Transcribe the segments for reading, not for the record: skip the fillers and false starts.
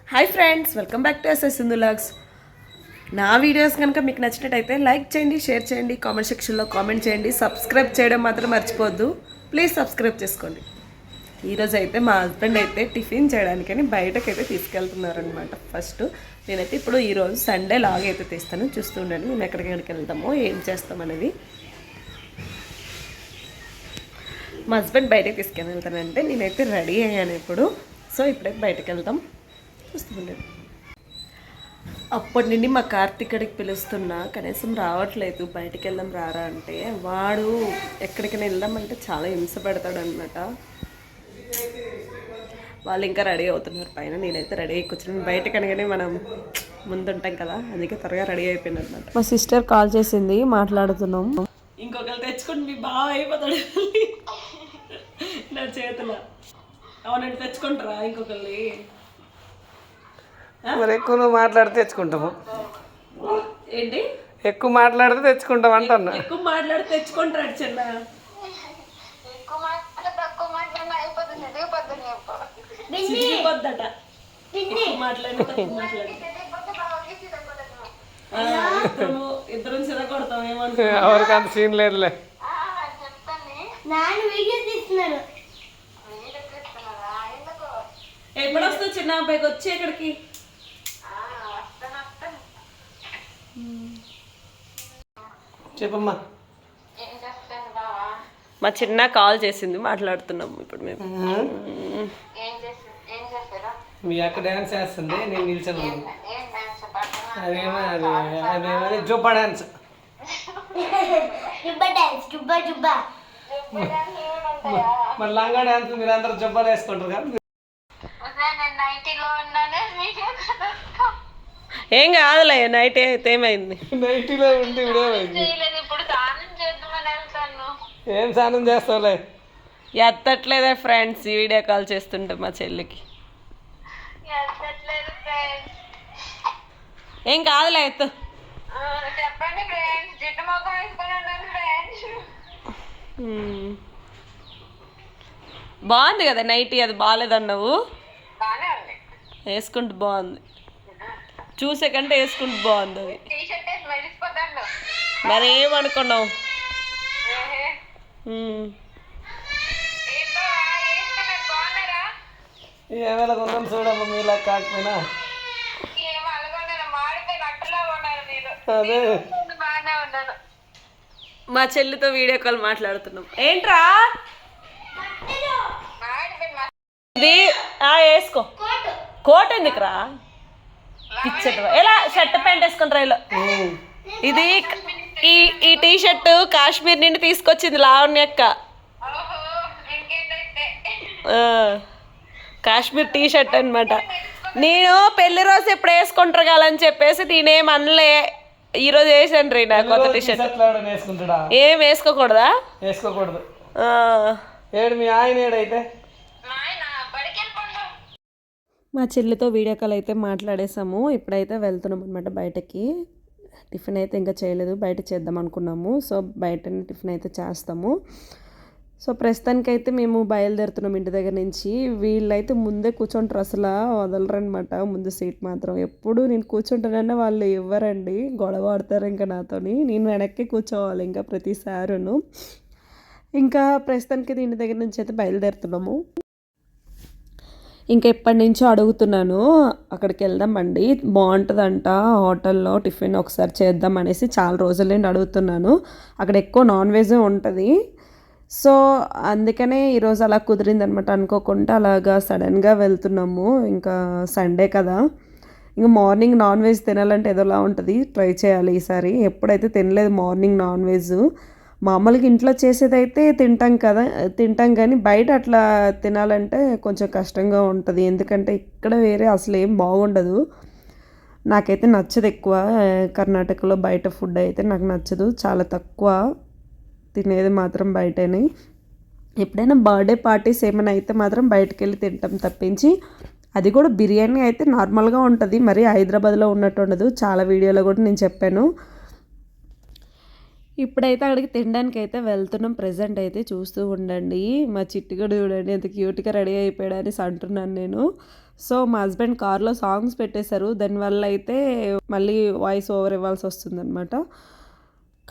Hi friends, welcome back to SS Sindhu vlogs. నా videos కనుక మీకు నచ్చినట్టయితే లైక్ చేయండి, షేర్ చేయండి, కామెంట్ సెక్షన్లో కామెంట్ చేయండి. సబ్స్క్రైబ్ చేయడం మాత్రం మర్చిపోవద్దు. ప్లీజ్ సబ్స్క్రైబ్ చేసుకోండి. ఈరోజు అయితే మా హస్బెండ్ అయితే టిఫిన్ చేయడానికని బయటకైతే తీసుకెళ్తున్నారనమాట. ఫస్ట్ నేనైతే ఇప్పుడు ఈరోజు సండే లాగ్ అయితే తీస్తాను, చూస్తూ ఉండండి మేము ఎక్కడికి వెళ్తామో ఏం చేస్తామనేది. మా హస్బెండ్ బయటకు తీసుకెళ్ళి వెళ్తానంటే నేనైతే రెడీ అయ్యాను ఇప్పుడు. సో ఇప్పుడైతే బయటకు వెళ్తాం, చూస్తుండేది. అప్పటి నుండి మా కార్తిక్కడికి పిలుస్తున్నా, కనీసం రావట్లేదు. బయటికి వెళ్దాం రారా అంటే వాడు ఎక్కడికైనా వెళ్దామంటే చాలా హింస పెడతాడు అనమాట. వాళ్ళు ఇంకా రెడీ అవుతున్నారు పైన. నేనైతే రెడీ అయ్యి కూర్చుని బయటకు అనగానే మనం ముందుంటాం కదా, అందుకే త్వరగా రెడీ అయిపోయింది అనమాట. మా సిస్టర్ కాల్ చేసింది, మాట్లాడుతున్నాం. ఇంకొకరు తెచ్చుకుంటే మీ బాగా అయిపోతాడు నా చేతిలో. అవునండి, తెచ్చుకుంటారా ఇంకొకరిని? మరి ఎక్కువ నువ్వు మాట్లాడితే తెచ్చుకుంటాము. ఏంటి ఎక్కువ మాట్లాడితే తెచ్చుకుంటాం అంటున్నా. ఎక్కువ మాట్లాడితే తెచ్చుకుంటాడు చిన్న. ఇద్దరం చిన్న కొడతాం ఏమంటే ఎవరికి అంత సీన్ లేదులే. ఎప్పుడు వస్తావు చిన్న అబ్బాయికి వచ్చి ఇక్కడికి? చెప్పమ్మా. మా చిన్న కాల్ చేసింది, మాట్లాడుతున్నాము ఇప్పుడు మేము. మీ అక్క డ్యాన్స్ చేస్తుంది, నేను నిల్చాను. అదేమో అదేమో జుబ్బా డ్యాన్స్. మరి లంగా డ్యాన్స్ మీరు అందరూ జుబ్బాలు వేసుకుంటారు కదా. ఏం కాదులే, నైట్ అయితే ఏమైంది? నైటీలో ఉండి ఏం స్నానం చేస్తావులే. ఎత్తట్లేదే ఫ్రెండ్స్, ఈ వీడియో కాల్ చేస్తుంటే మా చెల్లికి. ఏం కాదులే, ఎత్తు. బాగుంది కదా నైటీ, అది బాగాలేదన్నావు. వేసుకుంటూ బాగుంది, చూసే కంటే వేసుకుంటూ బాగుంది అది. మరి ఏమనుకున్నావు? ఏమైనా కొందని చూడమ్మా, మీలా కాకపోయినా. అదే మా చెల్లితో వీడియో కాల్ మాట్లాడుతున్నాం. ఏంట్రా ఇది? వేసుకో. కోట్ ఎందుకురా పిచ్చట? ఎలా షర్ట్ ప్యాంట్ వేసుకుంటారా ఇలా? ఇది ఈ టీ షర్ట్ కాశ్మీర్ నుండి తీసుకొచ్చింది లావణ్యక్క. కాశ్మీర్ టీ షర్ట్ అనమాట. నేను పెళ్లి రోజు ఎప్పుడు వేసుకుంటారు కదా అని చెప్పేసి నేనేం అనలే. ఈరోజు వేసాను రీ నా కొత్త టీ షర్ట్. ఏం వేసుకోకూడదా? వేసుకోకూడదు. ఏడు మీ ఆయన ఏడైతే మా చెల్లితో వీడియో కాల్ అయితే మాట్లాడేసాము. ఇప్పుడైతే వెళ్తున్నాం అనమాట బయటకి. టిఫిన్ అయితే ఇంకా చేయలేదు, బయట చేద్దాం అనుకున్నాము. సో బయటనే టిఫిన్ అయితే చేస్తాము. సో ప్రస్తుతానికైతే మేము బయలుదేరుతున్నాం ఇంటి దగ్గర నుంచి. వీళ్ళైతే ముందే కూర్చుంటారు, అసలు వదలరనమాట ముందు సీట్ మాత్రం. ఎప్పుడు నేను కూర్చుంటానన్నా వాళ్ళు ఇవ్వరండి, గొడవ ఆడతారు ఇంకా నాతోని. నేను వెనక్కి కూర్చోవాలి ఇంకా ప్రతిసారును. ఇంకా ప్రస్తుతానికి ఇంటి దగ్గర నుంచి అయితే బయలుదేరుతున్నాము. ఇంకా ఎప్పటి నుంచో అడుగుతున్నాను, అక్కడికి వెళ్దామండి బాగుంటుందంట హోటల్లో టిఫిన్, ఒకసారి చేద్దాం అనేసి చాలా రోజుల నుండి అడుగుతున్నాను. అక్కడ ఎక్కువ నాన్ వెజ్ ఉంటుంది. సో అందుకనే ఈరోజు అలా కుదిరిందనమాట. అనుకోకుండా అలాగా సడన్గా వెళ్తున్నాము. ఇంకా సండే కదా, ఇంకా మార్నింగ్ నాన్ వెజ్ తినాలంటే ఏదోలా ఉంటుంది. ట్రై చేయాలి ఈసారి. ఎప్పుడైతే తినలేదు మార్నింగ్ నాన్ వెజ్. మామూలుగా ఇంట్లో చేసేదైతే తింటాం కానీ బయట అట్లా తినాలంటే కొంచెం కష్టంగా ఉంటుంది. ఎందుకంటే ఇక్కడ వేరే అసలు ఏం బాగుండదు. నాకైతే నచ్చదు ఎక్కువ. కర్ణాటకలో బయట ఫుడ్ అయితే నాకు నచ్చదు, చాలా తక్కువ తినేది మాత్రం బయటని. ఎప్పుడైనా బర్త్డే పార్టీస్ ఏమైనా అయితే మాత్రం బయటకు వెళ్ళి తింటాం తప్పించి. అది కూడా బిర్యానీ అయితే నార్మల్గా ఉంటుంది, మరి హైదరాబాద్లో ఉన్నట్టు ఉండదు. చాలా వీడియోలో కూడా నేను చెప్పాను. ఇప్పుడైతే అక్కడికి తినడానికి అయితే వెళ్తున్నాం. ప్రెజెంట్ అయితే చూస్తూ ఉండండి. మా చిట్టుగడు చూడండి ఎంత క్యూట్గా రెడీ అయిపోయాడు అనేసి అంటున్నాను నేను. సో మా హస్బెండ్ కార్లో సాంగ్స్ పెట్టేశారు. దానివల్ల అయితే మళ్ళీ వాయిస్ ఓవర్ ఇవ్వాల్సి వస్తుందన్నమాట.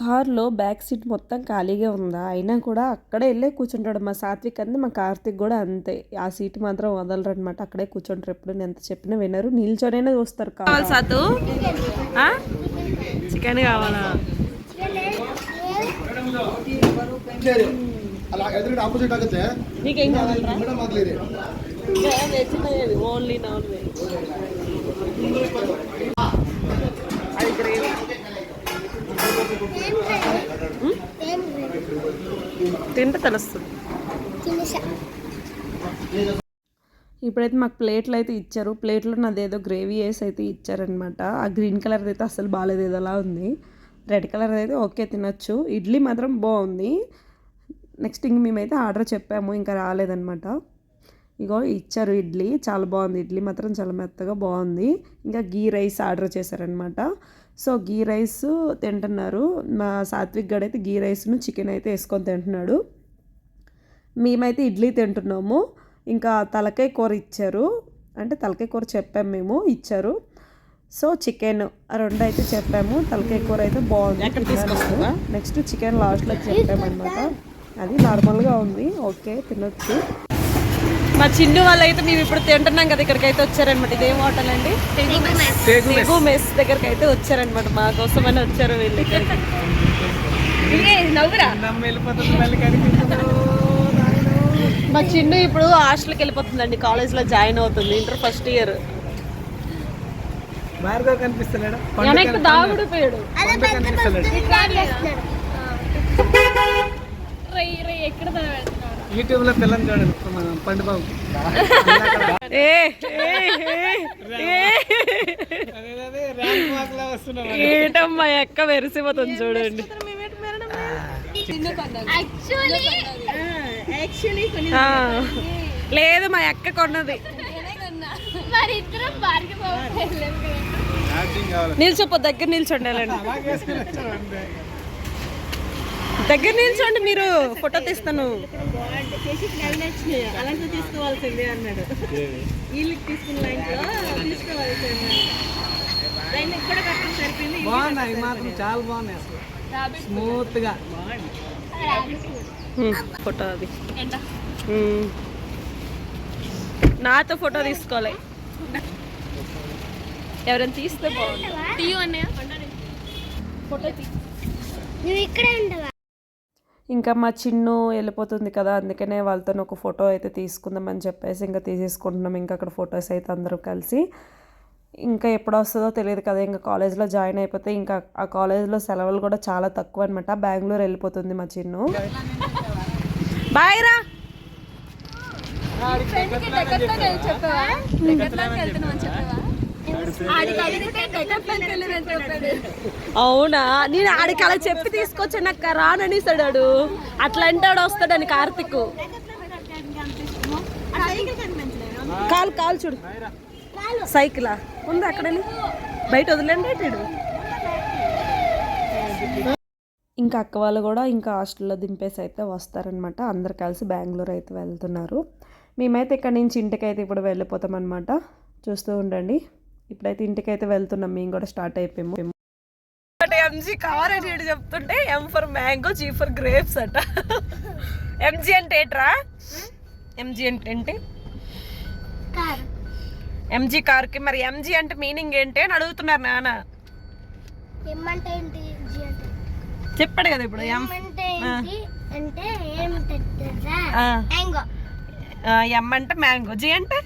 కార్లో బ్యాక్ సీట్ మొత్తం ఖాళీగా ఉందా, అయినా కూడా అక్కడే వెళ్ళే కూర్చుంటాడు. మా సాత్విక్ అంతే, మా కార్తిక్ కూడా అంతే. ఆ సీట్ మాత్రం వదలరు అనమాట, అక్కడే కూర్చుంటారు. ఎప్పుడు నేను ఎంత చెప్పినా వినరు, నిల్చొనైనా చూస్తారు. కావాలి సాతు, చికెన్ కావాలా? నీకేం కావాలరా? Only non veg. అది గ్రేవీ. తింటే తెలుస్తుంది. ఇప్పుడైతే మాకు ప్లేట్లు అయితే ఇచ్చారు. ప్లేట్లో నాదేదో గ్రేవీ వేసి అయితే ఇచ్చారనమాట. ఆ గ్రీన్ కలర్ అయితే అసలు బాగాలేదు, ఏదోలా ఉంది. రెడ్ కలర్ అయితే ఓకే తినొచ్చు. ఇడ్లీ మాత్రం బాగుంది. నెక్స్ట్ ఇంక మేమైతే ఆర్డర్ చెప్పాము, ఇంకా రాలేదనమాట. ఇగో ఇచ్చారు ఇడ్లీ, చాలా బాగుంది. ఇడ్లీ మాత్రం చాలా మెత్తగా బాగుంది. ఇంకా గీ రైస్ ఆర్డర్ చేశారనమాట. సో గీ రైస్ తింటున్నారు. మా సాత్విక్ గడ్ అయితే గీ రైస్ను చికెన్ అయితే వేసుకొని తింటున్నాడు. మేమైతే ఇడ్లీ తింటున్నాము. ఇంకా తలకాయ కూర ఇచ్చారు, అంటే తలకాయ కూర చెప్పాము మేము, ఇచ్చారు. సో చికెన్ రెండు అయితే చెప్పాము. తలకాయ కూర అయితే బాగుంది. నెక్స్ట్ చికెన్ లాస్ట్లో చెప్పామన్నమాట. అది నార్మల్గా ఉంది, ఓకే తినొచ్చు. మా చిన్ను వాళ్ళు అయితే మేము ఇప్పుడు తింటున్నాం కదా, ఇక్కడికి అయితే వచ్చారనమాట. ఇదేం హోటల్ అండి? తెగు మెస్ దగ్గరికి అయితే వచ్చారనమాట. మా కోసమని వచ్చారు వీళ్ళు ఇక్కడికి. మా చిన్ను ఇప్పుడు హాస్టల్కి వెళ్ళిపోతుందండి, కాలేజ్లో జాయిన్ అవుతుంది, ఇంటర్ ఫస్ట్ ఇయర్. వెనక్కి దాగుడిపోయాడు. యూట్యూబ్ లో పిల్లని చూడండి, పండు బాబు. ఏటమ్మా ఎక్క మెరిసిపోతుంది చూడండి. లేదు మా ఎక్క కొన్నది. నిల్చోపో, దగ్గర నిల్చోండి, దగ్గర నిల్చోండి, మీరు ఫోటో తీస్తాను. అలాగే తీసుకోవాల్సిందే అన్నాడు. వీళ్ళకి తీసుకున్న బాగున్నాయి మాత్రం, చాలా బాగున్నాయి అసలు, స్మూత్ గా. ఫోటో అది నాతో ఫోటో తీసుకోవాలి, ఎవరైనా తీస్తే బాగుంటుంది. ఫోటో ఇంకా మా చిన్ను వెళ్ళిపోతుంది కదా, అందుకనే వాళ్ళతో ఒక ఫోటో అయితే తీసుకుందామని చెప్పేసి ఇంకా తీసేసుకుంటున్నాం. ఇంకా అక్కడ ఫొటోస్ అయితే అందరూ కలిసి. ఇంకా ఎప్పుడు వస్తుందో తెలియదు కదా, ఇంకా కాలేజ్లో జాయిన్ అయిపోతే ఇంకా ఆ కాలేజ్లో సెలవులు కూడా చాలా తక్కువ అనమాట. బెంగళూరు వెళ్ళిపోతుంది మా చిన్ను. బాయ్ రా. అవునా, నేను ఆడికి అలా చెప్పి తీసుకొచ్చానక్క, రాననిస్తాడు. అట్లా అంటాడు, వస్తాడని కార్తిక్. కాలు చూడు, సైకిలా ఉంది అక్కడని, బయట వదిలేండి. ఇంకా అక్క వాళ్ళు కూడా ఇంకా హాస్టల్లో దింపేసి అయితే వస్తారనమాట. అందరు కలిసి బెంగళూరు అయితే వెళ్తున్నారు. మేమైతే ఇక్కడ నుంచి ఇంటికైతే ఇప్పుడు వెళ్ళిపోతాం అనమాట. చూస్తూ ఉండండి. ఇప్పుడైతే ఇంటికైతే వెళ్తున్నాం, మేము కూడా స్టార్ట్ అయిపోయాము. ఎంజీ కార్ అని చెప్తుంటే M for mango, G for grapes అట. ఎంజీ అంటే ఏంట్రా? ఎంజీ అంటే ఏంటి? ఎంజీ కార్కి మరి ఎంజీ అంటే మీనింగ్ ఏంటి అని అడుగుతున్నారు నాన్న. చెప్పాడు కదా ఇప్పుడు. ఎం అంటే మ్యాంగో, జీ అంటే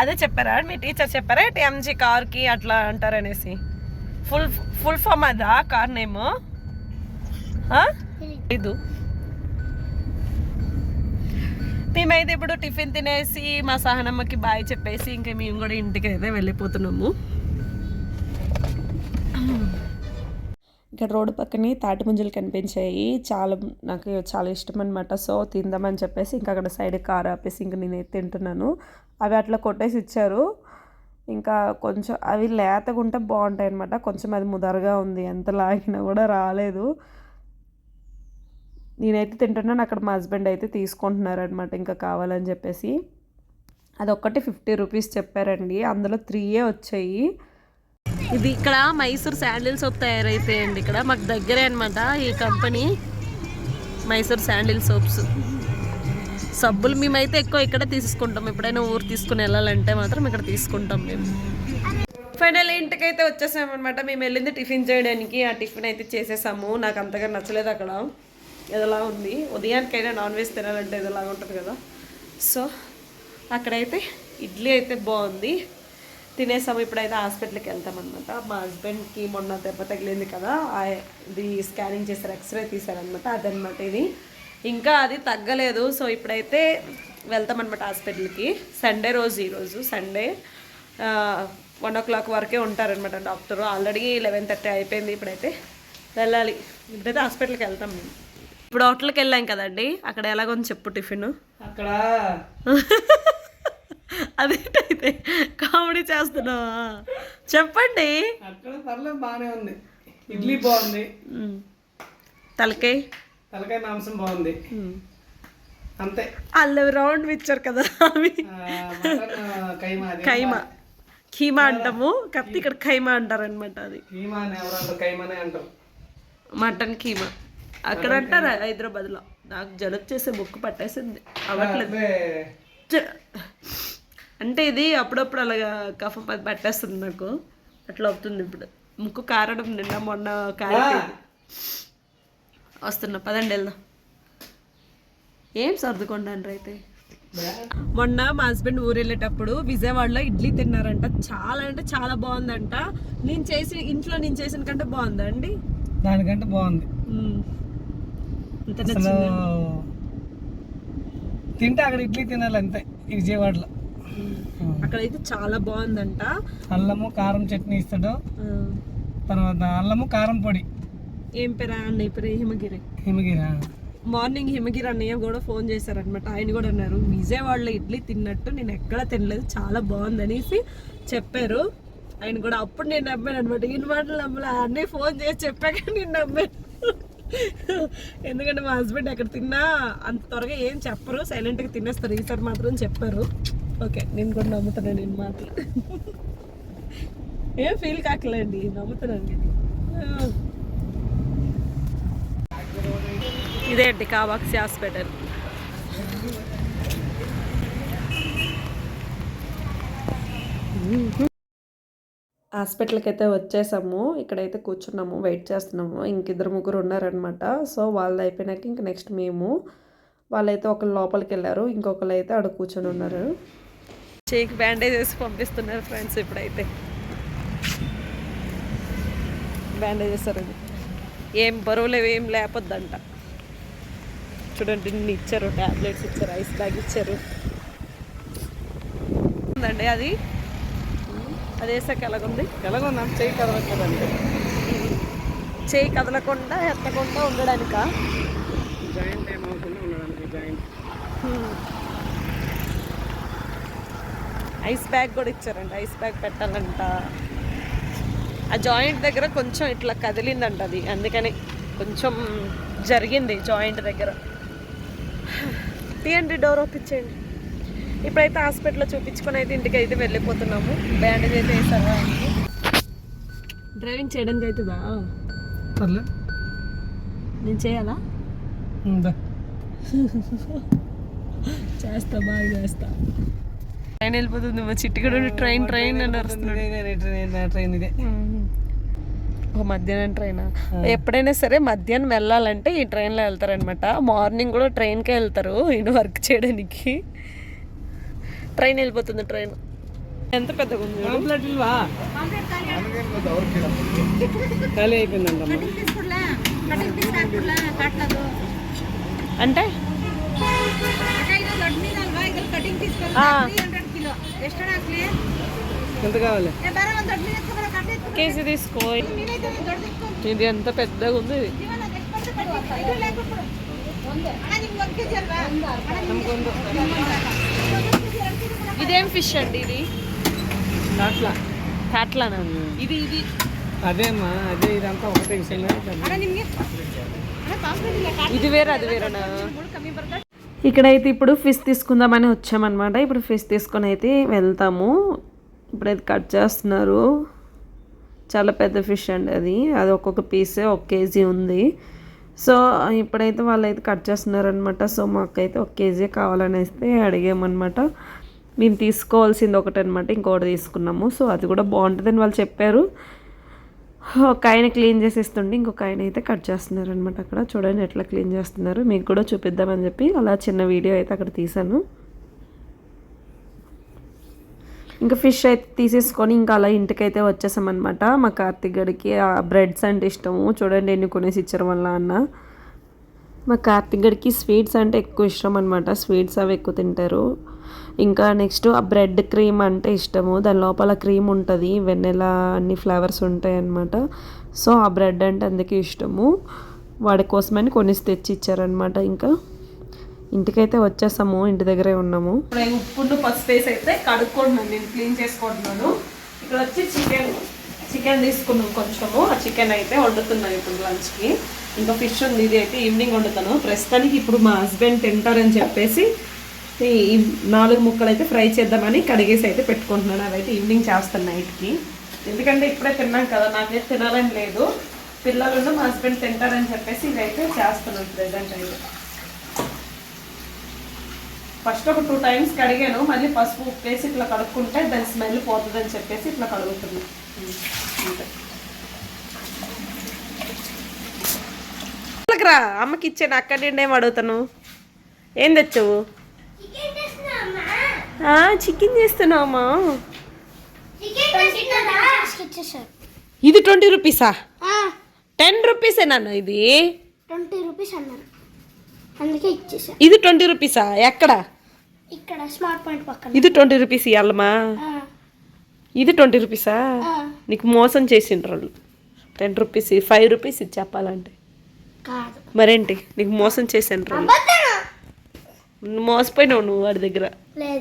అదే చెప్పారా మీ టీచర్? చెప్పారా ఎంజీ కార్కి అట్లా అంటారనేసి? ఫుల్ ఫామ్ అదా కార్ నేమ్? ఇది మేమైతే ఇప్పుడు టిఫిన్ తినేసి మా సహనమ్మకి బాయ్ చెప్పేసి ఇంకా మేము కూడా ఇంటికి అయితే వెళ్ళిపోతున్నాము. ఇక్కడ రోడ్డు పక్కనే తాటి ముంజలు కనిపించాయి, నాకు చాలా ఇష్టం అనమాట. సో తిందామని చెప్పేసి ఇంకా అక్కడ సైడ్ కార్ ఆపేసి ఇంకా నేనైతే తింటున్నాను. అవి అట్లా కొట్టేసి ఇచ్చారు. ఇంకా కొంచెం అవి లేతగా ఉంటే బాగుంటాయి అనమాట. కొంచెం అది ముదరగా ఉంది, ఎంత లాగినా కూడా రాలేదు. నేనైతే తింటున్నాను, అక్కడ మా హస్బెండ్ అయితే తీసుకుంటున్నారనమాట ఇంకా కావాలని చెప్పేసి. అదొక్కటి 50 రూపీస్ చెప్పారండి, అందులో 3 వచ్చాయి. ఇది ఇక్కడ మైసూర్ శాండిల్ సోప్ తయారైతాయండి. ఇక్కడ మాకు దగ్గరే అనమాట ఈ కంపెనీ, మైసూర్ శాండిల్ సోప్స్. సబ్బులు మేమైతే ఎక్కువ ఇక్కడే తీసుకుంటాం, ఎప్పుడైనా ఊరు తీసుకుని వెళ్ళాలంటే మాత్రం ఇక్కడ తీసుకుంటాం మేము. ఫైనల్ ఇంటికైతే వచ్చేసామన్నమాట. మేము వెళ్ళింది టిఫిన్ చేయడానికి, ఆ టిఫిన్ అయితే చేసేసాము. నాకు అంతగా నచ్చలేదు, అక్కడ ఏదోలా ఉంది. ఉదయానికైనా నాన్ వెజ్ తినాలంటే ఏదోలాగా ఉంటుంది కదా. సో అక్కడైతే ఇడ్లీ అయితే బాగుంది, తినేసాము. ఇప్పుడైతే హాస్పిటల్కి వెళ్తామన్నమాట. మా హస్బెండ్కి మొన్న దెబ్బ తగిలింది కదా, ఇది స్కానింగ్ చేశారు, ఎక్స్రే తీశారనమాట. అదనమాట ఇది, ఇంకా అది తగ్గలేదు. సో ఇప్పుడైతే వెళ్తామన్నమాట హాస్పిటల్కి. సండే రోజు, ఈరోజు సండే 1 o'clock వరకే ఉంటారనమాట డాక్టరు. ఆల్రెడీ 11:30 అయిపోయింది. ఇప్పుడైతే వెళ్ళాలి. ఇప్పుడైతే హాస్పిటల్కి వెళ్తాం మేము. ఇప్పుడు హోటల్కి వెళ్ళాం కదండి, అక్కడ ఎలాగొని చెప్పు టిఫిన్. అక్కడ అదేంటైతే కామెడీ చేస్తున్నావా, చెప్పండి. అక్కడ పర్లేదు, బాగానే ఉంది. ఇడ్లీ బాగుంది, తలకాయ మాంసం బాగుంది, అంతే. అల్ల రౌండ్ ఇచ్చారు కదా అవి కైమా, కీమా అంటాము, కాకపోతే ఇక్కడ కైమా అంటారు అనమాట. అది కీమా అని ఎవరు అంటారు, కైమానే అంటారు. మటన్ కీమా అక్కడ అంటారు హైదరాబాద్లో. నాకు జలుబు చేసే ముక్కు పట్టేసింది, అవ్వట్లేదు. అంటే ఇది అప్పుడప్పుడు అలాగా కఫం పట్టేస్తుంది నాకు, అట్లా అవుతుంది. ఇప్పుడు ముక్కు కారడం, నిన్న మొన్న కారిపోయింది. వస్తున్నా, పదండి వెళ్దాం. ఏం సర్దుకోండి అయితే. మొన్న మా హస్బెండ్ ఊరు వెళ్ళేటప్పుడు విజయవాడలో ఇడ్లీ తిన్నారంట, చాలా అంటే చాలా బాగుందంట. నేను చేసిన కంటే బాగుందా అండి? దానికంటే బాగుంది. తింటే అక్కడ ఇడ్లీ తినాలి అంతే, విజయవాడలో. అక్కడైతే చాలా బాగుందంట. అల్లము కారం చట్నీ ఇస్తాడు, తర్వాత అల్లము కారం పొడి. ఏం పేరా అన్నయ్య పేరు? హిమగిరి. మార్నింగ్ హిమగిరి అన్నయ్య కూడా ఫోన్ చేశారనమాట. ఆయన కూడా అన్నారు విజయవాడలో ఇడ్లీ తిన్నట్టు నేను ఎక్కడ తినలేదు, చాలా బాగుంది అనేసి చెప్పారు ఆయన కూడా. అప్పుడు నేను నమ్మాను అనమాట. ఈ మాటలు నమ్మలే, అన్నయ్య ఫోన్ చేసి చెప్పాక నేను నమ్మాను. ఎందుకంటే మా హస్బెండ్ ఎక్కడ తిన్నా అంత త్వరగా ఏం చెప్పరు, సైలెంట్గా తినేస్తారు. ఈసారి మాత్రం చెప్పారు. ఓకే, నేను కూడా నమ్ముతున్నాను నేను మాటలు. ఏం ఫీల్ కాకలేండి, నమ్ముతున్నాను. ఇదే అండి కావాక్సి హాస్పిటల్. హాస్పిటల్కి అయితే వచ్చేసాము. ఇక్కడైతే కూర్చున్నాము, వెయిట్ చేస్తున్నాము. ఇంకిద్దరు ముగ్గురు ఉన్నారనమాట. సో వాళ్ళు అయిపోయినాక ఇంక నెక్స్ట్ మేము. వాళ్ళైతే ఒకళ్ళు లోపలికి వెళ్ళారు, ఇంకొకళ్ళు అయితే అక్కడ కూర్చొని ఉన్నారు. చేయికి బ్యాండేజ్ వేసి పంపిస్తున్నారు ఫ్రెండ్స్. ఇప్పుడైతే బ్యాండేజ్ వేస్తారండి, ఏం బరువులేవి ఏం లేపొద్దంట. చూడండి ఇన్ని ఇచ్చారు, ట్యాబ్లెట్స్ ఇచ్చారు, ఐస్ బ్యాగ్ ఇచ్చారు. ఉందండి అది వేసాక ఎలాగుంది? చేయి కదలకూడదండి, చేయి కదలకుండా ఎత్తకుండా ఉండడానిక. జాయింట్ ఏమవుకుండా ఉండడానికి జాయింట్. ఐస్ బ్యాగ్ కూడా ఇచ్చారండి, ఐస్ బ్యాగ్ పెట్టాలంట. ఆ జాయింట్ దగ్గర కొంచెం ఇట్లా కదిలిందంట అది, అందుకని కొంచెం జరిగింది జాయింట్ దగ్గర. తీయండి, డోర్ ఓపించేయండి. ఇప్పుడైతే హాస్పిటల్లో చూపించుకొని అయితే ఇంటికి అయితే వెళ్ళిపోతున్నాము. బ్యాండేజ్ అయితే వేసారు ఆయనకి. డ్రైవింగ్ చేయడానికి అవుతుందా? పర్లేదు, నేను చేయాలా? చేస్తా, బాగా చేస్తా. ట్రైన్ వెళ్ళిపోతుంది, మా చిట్టుగడు ట్రైన్ అని వస్తున్నాడు. ట్రైన్ ఇదే ఒక మధ్యాహ్నం ట్రైనా? ఎప్పుడైనా సరే మధ్యాహ్నం వెళ్ళాలంటే ఈ ట్రైన్లో వెళ్తారనమాట. మార్నింగ్ కూడా ట్రైన్కే వెళ్తారు ఈయన వర్క్ చేయడానికి. ట్రైన్ వెళ్ళిపోతుంది. ట్రైన్ ఎంత పెద్దగా ఉంది, ఖాళీ అయిపోయిందంట. అంటే ఎంత కావాలి? కేజీ తీసుకో. ఇది ఎంత పెద్దగా ఉంది. ఇదేం ఫిష్ అండి? ఇది అట్లా కాట్లానా ఇది ఇది అదేమ్మా అదే ఇదంతా ఒకటే విషయం ఇది వేరే అది వేరేనా. ఇక్కడైతే ఇప్పుడు ఫిష్ తీసుకుందామని వచ్చామన్నమాట. ఇప్పుడు ఫిష్ తీసుకొని అయితే వెళ్తాము. ఇప్పుడైతే కట్ చేస్తున్నారు. చాలా పెద్ద ఫిష్ అండి అది. అది ఒక్కొక్క పీసే 1 కేజీ ఉంది. సో ఇప్పుడైతే వాళ్ళైతే కట్ చేస్తున్నారనమాట. సో మాకైతే 1 కేజీ కావాలనేస్తే అడిగామన్నమాట. మేము తీసుకోవాల్సింది ఒకటి అనమాట, ఇంకొకటి తీసుకున్నాము. సో అది కూడా బాగుంటుందని వాళ్ళు చెప్పారు. ఒక ఆయన క్లీన్ చేసి ఇస్తుండే, ఇంకొక ఆయన అయితే కట్ చేస్తున్నారు అనమాట. అక్కడ చూడండి ఎట్లా క్లీన్ చేస్తున్నారు, మీకు కూడా చూపిద్దామని చెప్పి అలా చిన్న వీడియో అయితే అక్కడ తీసాను. ఇంకా ఫిష్ అయితే తీసేసుకొని ఇంకా అలా ఇంటికైతే వచ్చేసామన్నమాట. మా కార్తీక్ గడికి ఆ బ్రెడ్స్ అంటే ఇష్టము. చూడండి ఎన్ని కొనేసి ఇచ్చారు వల్ల అన్న. మా కార్తీక్ గడికి స్వీట్స్ అంటే ఎక్కువ ఇష్టం అనమాట. స్వీట్స్ అవి ఎక్కువ తింటారు. ఇంకా నెక్స్ట్ ఆ బ్రెడ్ క్రీమ్ అంటే ఇష్టము. దాని లోపల క్రీమ్ ఉంటుంది, వెన్నెలా అన్ని ఫ్లేవర్స్ ఉంటాయి అన్నమాట. సో ఆ బ్రెడ్ అంటే అందుకే ఇష్టము. వాడి కోసమని కొనేసి తెచ్చి ఇచ్చారనమాట. ఇంకా ఇంటికైతే వచ్చేసాము, ఇంటి దగ్గరే ఉన్నాము. ఉప్పును పసుపు వేసి అయితే కడుక్కుంటున్నాను, నేను క్లీన్ చేసుకుంటున్నాను. ఇక్కడ వచ్చి చికెన్ తీసుకున్నాం కొంచెము. ఆ చికెన్ అయితే వండుతున్నాను ఇప్పుడు లంచ్కి. ఇంకా ఫిష్ ఉంది, ఇది అయితే ఈవినింగ్ వండుతాను. ప్రస్తుతానికి ఇప్పుడు మా హస్బెండ్ తింటారని చెప్పేసి ఈ 4 ముక్కలు అయితే ఫ్రై చేద్దామని కడిగేసి అయితే పెట్టుకుంటున్నాను. అవైతే ఈవినింగ్ చేస్తాను నైట్కి. ఎందుకంటే ఇప్పుడే తిన్నాం కదా, నాకైతే తినాలని లేదు. పిల్లలు మా హస్బెండ్ తింటారని చెప్పేసి ఇదైతే చేస్తున్నాను ప్రెజెంట్ అయితే. ఫస్ట్ ఒక 2 టైమ్స్ కడిగాను, మళ్ళీ పసుపు ఉప్పు వేసి ఇట్లా కడుక్కుంటే దాని స్మెల్ పోతుందని చెప్పేసి ఇట్లా కడుగుతుంది. రా అమ్మకి ఇచ్చాను, అక్కడ నిండేం అడుగుతాను. ఏం తెచ్చావు? చికెన్ చేస్తున్నావమ్మా. ఇది 20 రూపీసా? 10 రూపీసే నాన్న. ఇది 20 రూపీస్ అన్నారు, అందుకే ఇచ్చేసా. ఇది 20 రూపీసా? ఎక్కడ? ఇక్కడ స్మార్ట్ పాయింట్ పక్కన. ఇది 20 రూపీస్ ఇవ్వాలమ్మా. ఇది 20 రూపీసా? నీకు మోసం చేసిండ్రు వాళ్ళు. 10 రూపీస్ 5 రూపీస్ ఇది చెప్పాలంటే. కాదు మరేంటి, నీకు మోసం చేసిండ్రు. మోసపోయినావు నువ్వు వాడి దగ్గర,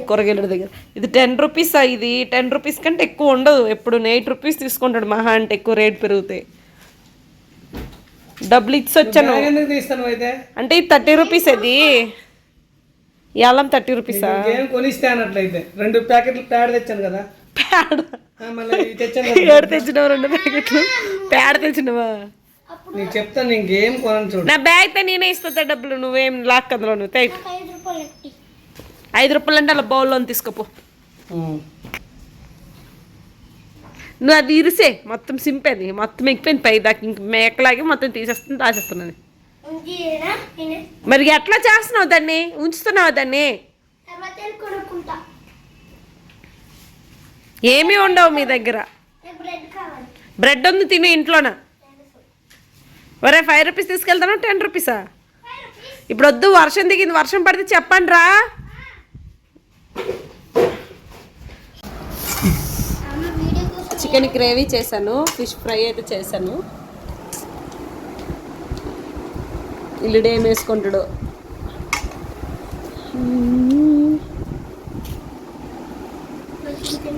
కూరగాయల దగ్గర. ఇది 10 రూపీసా? ఇది 10 రూపీస్ కంటే ఎక్కువ ఉండదు. ఎప్పుడు 8 రూపీస్ తీసుకుంటాడు మహా అంటే, ఎక్కువ రేట్ పెరుగుతాయి. డబ్బులు ఇచ్చి వచ్చాను అంటే ఇది 30 రూపీస్. అది ఇవాళ 30 రూపీసా? కొనిస్తే అన్నట్లయితే 2 ప్యాకెట్లు ప్యాడ్ తెచ్చాను కదా. ప్యాడ్ ఏడు తెచ్చినావు? 2 ప్యాకెట్లు ప్యాడ్ తెచ్చినావా? నీకు చెప్తాను, ఇంకేం కొనను చూడు. నా బ్యాగ్ తో నేనే ఇస్తా డబ్బులు, నువ్వేం లాక్ అందులో. నువ్వు 5 రూపాయలు అంటే అలా బౌల్లో తీసుకోపో. నువ్వు అది ఇరిసే మొత్తం సింపేది, మొత్తం ఎక్కిపోయింది పై దాకా. ఇంక మేకలాగే మొత్తం తీసేస్తుంది, దాచేస్తున్నాను. మరి ఎట్లా చేస్తున్నావు దాన్ని? ఉంచుతున్నావు దాన్ని? ఏమీ ఉండవు మీ దగ్గర. బ్రెడ్ ఉంది, తిను ఇంట్లోనా. ఒరే 5 రూపీస్ తీసుకెళ్తాను, 10 రూపీసా? ఇప్పుడు వద్దు, వర్షం దిగింది, వర్షం పడితే చెప్పండి రా. చికెన్ గ్రేవీ చేశాను, ఫిష్ ఫ్రై అయితే చేశాను. ఇల్లుడే ఏం వేసుకుంటాడు.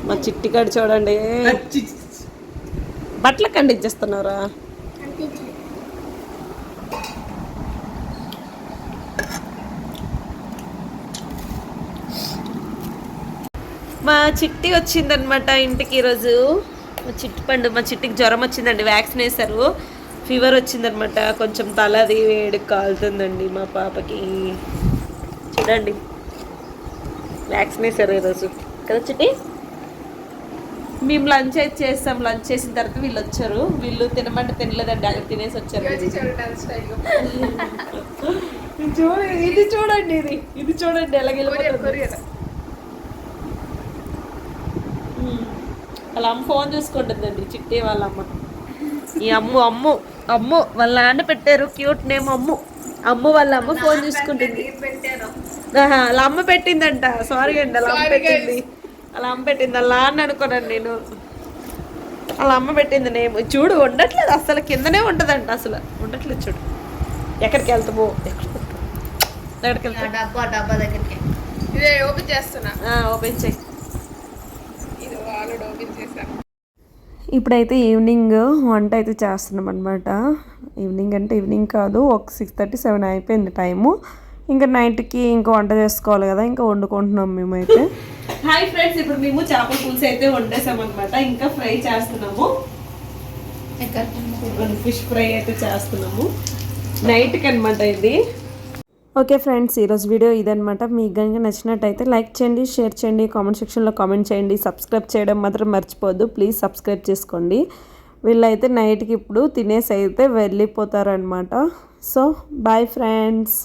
మా చిట్టికాడు చూడండి, బట్టల కండి ఇచ్చేస్తున్నారా. మా చిట్టి వచ్చిందనమాట ఇంటికి ఈరోజు. మా చిట్టి పండు, మా చిట్టికి జ్వరం వచ్చిందండి, వ్యాక్సిన్ వేశారు. ఫీవర్ వచ్చిందనమాట, కొంచెం తలది వేడికి కాలుతుందండి మా పాపకి. చూడండి వ్యాక్సిన్ వేశారు ఈరోజు కదా చిట్టి. మేము లంచ్ అయితే చేస్తాం. లంచ్ చేసిన తర్వాత వీళ్ళు వచ్చారు. వీళ్ళు తినమంటే తినలేదండి, అక్కడ తినేసి వచ్చారు. ఇది చూడండి, ఇది చూడండి ఎలాగెళ్ళిపోతుంది. వాళ్ళ అమ్మ ఫోన్ చూసుకుంటుందండి చిట్టి వాళ్ళ అమ్మ. ఈ అమ్ము వాళ్ళ నాన్న పెట్టారు క్యూట్ నేమ్ అమ్ము వాళ్ళ అమ్మ ఫోన్ చూసుకుంటుంది. వాళ్ళ అమ్మ పెట్టిందంట. సారీ అండి, వాళ్ళ అమ్మ పెట్టింది. వాళ్ళ అమ్మ పెట్టింది, వాళ్ళ నాన్న అనుకోనండి నేను. వాళ్ళ అమ్మ పెట్టింది నేమ్. చూడు ఉండట్లేదు అసలు, కిందనే ఉంటుందంట, అసలు ఉండట్లేదు. చూడు ఎక్కడికి వెళ్తామో, ఎక్కడికి వెళ్తాం. డబ్బా దగ్గరికి ఇదే ఓపెన్ చేస్తున్నా. ఓపెన్ చేయి. ఇది వాళ్ళు డోర్ ఓపెన్ చేశాను. ఇప్పుడైతే ఈవినింగ్ వంట అయితే చేస్తున్నాం అనమాట. ఈవినింగ్ అంటే ఈవినింగ్ కాదు, ఒక 6:30, 7 అయిపోయింది టైము. ఇంకా నైట్కి ఇంకా వంట చేసుకోవాలి కదా, ఇంకా వండుకుంటున్నాం మేమైతే. హాయ్ ఫ్రెండ్స్, ఇప్పుడు మేము చేపల పులుసు అయితే వండేసాం అనమాట. ఇంకా ఫ్రై చేస్తున్నాము, ఫిష్ ఫ్రై అయితే చేస్తున్నాము నైట్కి అనమాట ఇది. ఓకే ఫ్రెండ్స్, ఈరోజు వీడియో ఇదనమాట. మీకు కనుక నచ్చినట్టయితే లైక్ చేయండి, షేర్ చేయండి, కామెంట్ సెక్షన్లో కామెంట్ చేయండి. సబ్స్క్రైబ్ చేయడం మాత్రం మర్చిపోవద్దు, ప్లీజ్ సబ్స్క్రైబ్ చేసుకోండి. వీళ్ళైతే నైట్కి ఇప్పుడు తినేసి అయితే వెళ్ళిపోతారనమాట. So bye friends.